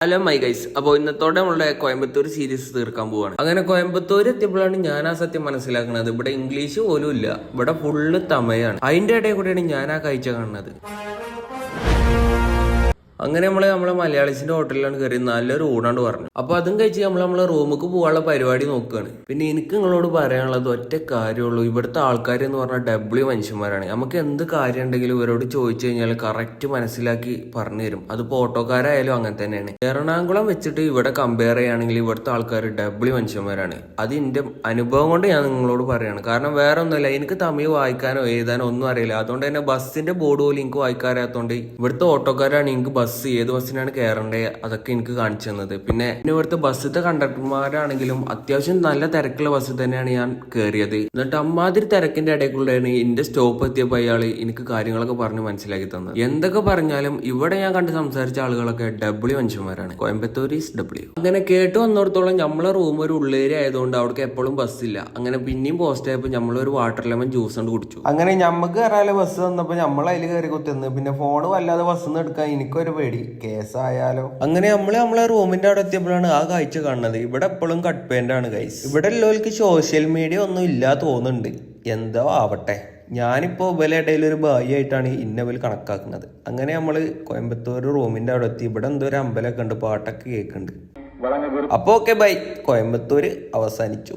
Hello my guys. അപ്പോൾ ഇന്നത്തോടെ നമ്മളുടെ കോയമ്പത്തൂർ സീരീസ് തീർക്കാൻ പോവാണ്. അങ്ങനെ കോയമ്പത്തൂർ എത്തിയപ്പോഴാണ് ഞാൻ ആ സത്യം മനസ്സിലാക്കുന്നത്. ഇവിടെ ഇംഗ്ലീഷ് പോലും ഇല്ല, ഇവിടെ ഫുള്ള് തമിഴാണ്. അതിന്റെ ഇടയിൽ കൂടെയാണ് ഞാൻ ആ കാഴ്ച കാണുന്നത്. അങ്ങനെ നമ്മളെ മലയാളീസിന്റെ ഹോട്ടലിലാണ് കയറി നല്ലൊരു ഊണാണ്ട് പറഞ്ഞു. അപ്പൊ അതും കഴിച്ച് നമ്മളെ റൂമിലേക്ക് പോകാനുള്ള പരിപാടി നോക്കുകയാണ്. പിന്നെ എനിക്ക് നിങ്ങളോട് പറയാനുള്ളത് ഒറ്റ കാര്യമുള്ളൂ, ഇവിടുത്തെ ആൾക്കാർ എന്ന് പറഞ്ഞാൽ ഡബ്ല്യു മനുഷ്യന്മാരാണ്. നമുക്ക് എന്ത് കാര്യം ഉണ്ടെങ്കിലും ഇവരോട് ചോദിച്ചു കഴിഞ്ഞാൽ കറക്റ്റ് മനസ്സിലാക്കി പറഞ്ഞു തരും. അതിപ്പോ ഓട്ടോക്കാരായാലും അങ്ങനെ തന്നെയാണ്. എറണാകുളം വെച്ചിട്ട് ഇവിടെ കമ്പയർ ചെയ്യുകയാണെങ്കിൽ ഇവിടുത്തെ ആൾക്കാർ ഡബ്ല്യു മനുഷ്യന്മാരാണ്. അത് എന്റെ അനുഭവം കൊണ്ട് ഞാൻ നിങ്ങളോട് പറയാണ്. കാരണം വേറെ ഒന്നുമില്ല, എനിക്ക് തമിഴ് വായിക്കാനോ എഴുതാനോ ഒന്നും അറിയില്ല. അതുകൊണ്ട് തന്നെ ബസ്സിന്റെ ബോർഡ് പോലും എനിക്ക് വായിക്കാറിയാത്തതുകൊണ്ട് ഇവിടുത്തെ ഓട്ടോക്കാരാണ് എനിക്ക് ഏത് ബസ്സിനാണ് കയറേണ്ടത് അതൊക്കെ എനിക്ക് കാണിച്ചു തന്നത്. പിന്നെ ഇവിടുത്തെ ബസ്സിത്തെ കണ്ടക്ടർമാരാണെങ്കിലും അത്യാവശ്യം നല്ല തിരക്കുള്ള ബസ്സിൽ തന്നെയാണ് ഞാൻ കയറിയത്. എന്നിട്ട് അമ്മാതിരി തിരക്കിന്റെ ഇടയ്ക്കുള്ളതാണ് എന്റെ സ്റ്റോപ്പ് എത്തിയപ്പോൾ അയാൾ എനിക്ക് കാര്യങ്ങളൊക്കെ പറഞ്ഞ് മനസ്സിലാക്കി തന്നത്. എന്തൊക്കെ പറഞ്ഞാലും ഇവിടെ ഞാൻ കണ്ട് സംസാരിച്ച ആളുകളൊക്കെ ഡബ്ല്യു മനുഷ്യന്മാരാണ്. Coimbatore is W. അങ്ങനെ കേട്ട് വന്നിടത്തോളം നമ്മളെ റൂം ഒരു ഉള്ളേരി ആയതുകൊണ്ട് അവിടേക്ക് എപ്പോഴും ബസ്സില്ല. അങ്ങനെ പിന്നെയും പോസ്റ്റ് ആയപ്പോൾ നമ്മളൊരു വാട്ടർ ലെമൺ ജ്യൂസ് കൊണ്ട് കുടിച്ചു. അങ്ങനെ നമുക്ക് കയറാലെ ബസ് വന്നപ്പോൾ നമ്മൾ അതിൽ കയറി കുത്തിന്ന്. പിന്നെ ഫോണ് വല്ലാതെ ബസ്സിന്ന് എടുക്കാൻ എനിക്കൊരു പേടി, കേസായാലോ. അങ്ങനെ നമ്മളെ റൂമിന്റെ അവിടെ എത്തിയപ്പോഴാണ് ആ കാഴ്ച കാണുന്നത്. ഇവിടെ എപ്പോഴും കട്ട് പെയിന്റ് ആണ് ഗൈസ്. ഇവിടെ ഉള്ളവർക്ക് സോഷ്യൽ മീഡിയ ഒന്നും ഇല്ല തോന്നുന്നുണ്ട്. എന്തോ ആവട്ടെ, ഞാനിപ്പോ ഇവലെ ഇടയിൽ ഒരു ഭായിയായിട്ടാണ് ഇന്നവൽ കണക്കാക്കുന്നത്. അങ്ങനെ നമ്മള് കോയമ്പത്തൂർ റൂമിന്റെ അവിടെ എത്തി. ഇവിടെ എന്തോ ഒരു അമ്പലമൊക്കെ ഉണ്ട്, പാട്ടൊക്കെ കേൾക്കുന്നുണ്ട്. അപ്പൊ ഓക്കെ ബൈ, കോയമ്പത്തൂർ അവസാനിച്ചു.